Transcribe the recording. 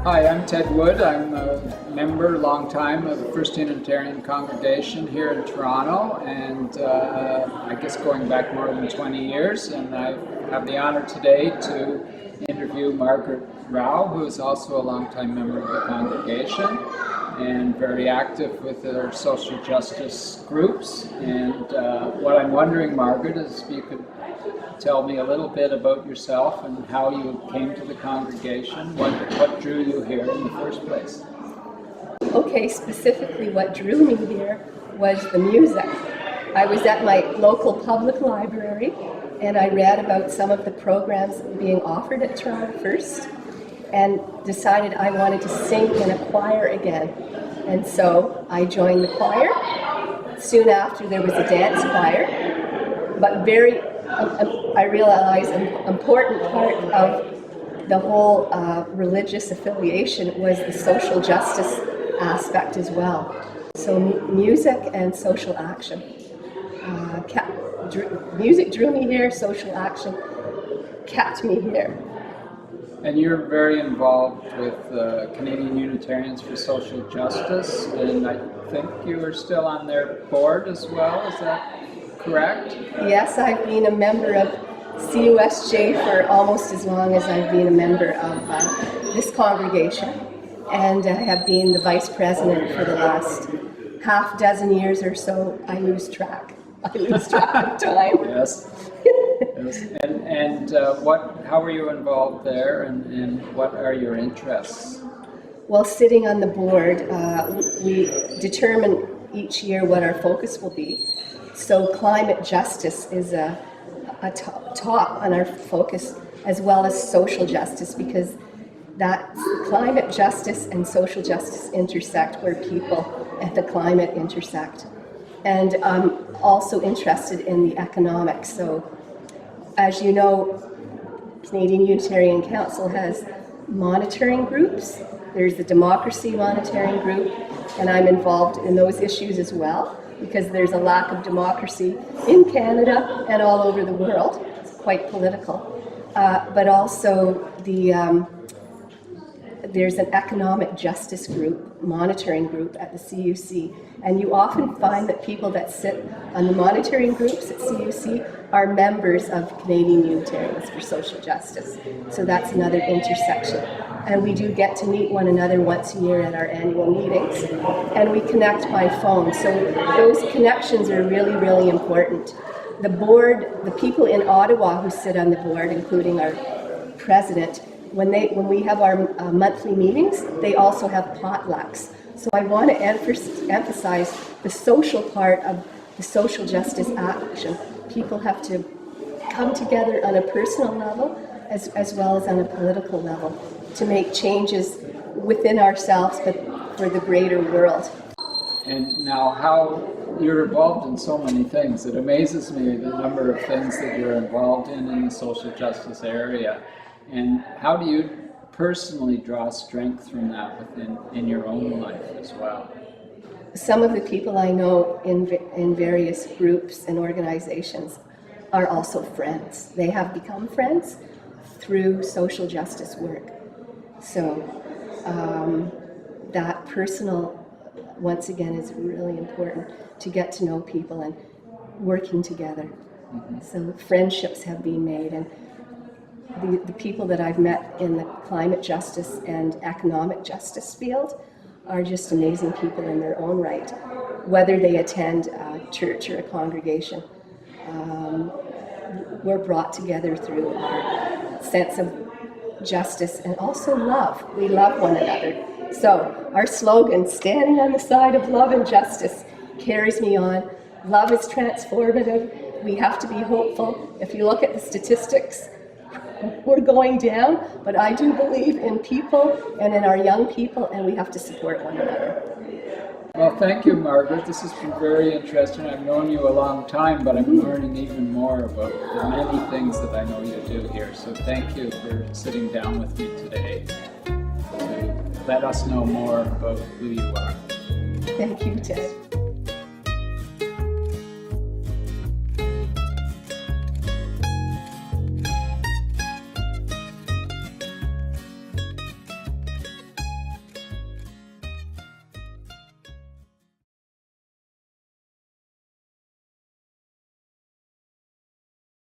Hi, I'm Ted Wood. I'm a member, long time, of the First Unitarian congregation here in Toronto, and I guess going back more than 20 years. And I have the honor today to interview Margaret Rao, who is also a longtime member of the congregation and very active with our social justice groups. And what I'm wondering, Margaret, is if you could tell me a little bit about yourself and how you came to the congregation, what drew you here in the first place. Okay, specifically what drew me here was the music. I was at my local public library and I read about some of the programs being offered at Toronto First and decided I wanted to sing in a choir again. And so I joined the choir. Soon after there was a dance choir, but I realized an important part of the whole religious affiliation was the social justice aspect as well. So music and social action. Music drew me here, social action kept me here. And you're very involved with Canadian Unitarians for Social Justice, and I think you are still on their board as well, is that correct? Yes, I've been a member of CUSJ for almost as long as I've been a member of this congregation, and I have been the vice president for the last half dozen years or so. I lose track of time. Yes. Yes. And how are you involved there, and what are your interests? Well, sitting on the board, we determine each year what our focus will be. So climate justice is a top on our focus, as well as social justice, because that climate justice and social justice intersect where people and the climate intersect. And I'm also interested in the economics. So as you know, Canadian Unitarian Council has monitoring groups. There's the democracy monitoring group, and I'm involved in those issues as well, because there's a lack of democracy in Canada and all over the world. It's quite political. But also there's an economic justice group, monitoring group at the CUC. And you often find that people that sit on the monitoring groups at CUC are members of Canadian Unitarians for Social Justice. So that's another intersection. And we do get to meet one another once a year at our annual meetings. And we connect by phone. So those connections are really, really important. The board, the people in Ottawa who sit on the board, including our president, when we have our monthly meetings, they also have potlucks. So I want to emphasize the social part of the social justice action. People have to come together on a personal level as well as on a political level to make changes within ourselves, but for the greater world. And now how you're involved in so many things. It amazes me the number of things that you're involved in the social justice area. And how do you personally draw strength from that in your own life as well? Some of the people I know in various groups and organizations are also friends. They have become friends through social justice work. So that personal, once again, is really important to get to know people and working together. Mm-hmm. So friendships have been made, and the people that I've met in the climate justice and economic justice field are just amazing people in their own right, whether they attend a church or a congregation. We're brought together through our sense of justice and also love. We love one another. So our slogan, standing on the side of love and justice, carries me on. Love is transformative. We have to be hopeful. If you look at the statistics, we're going down, but I do believe in people and in our young people, and we have to support one another. Well, thank you, Margaret. This has been very interesting. I've known you a long time, but I'm learning even more about the many things that I know you do here. So thank you for sitting down with me today to let us know more about who you are. Thank you, Ted.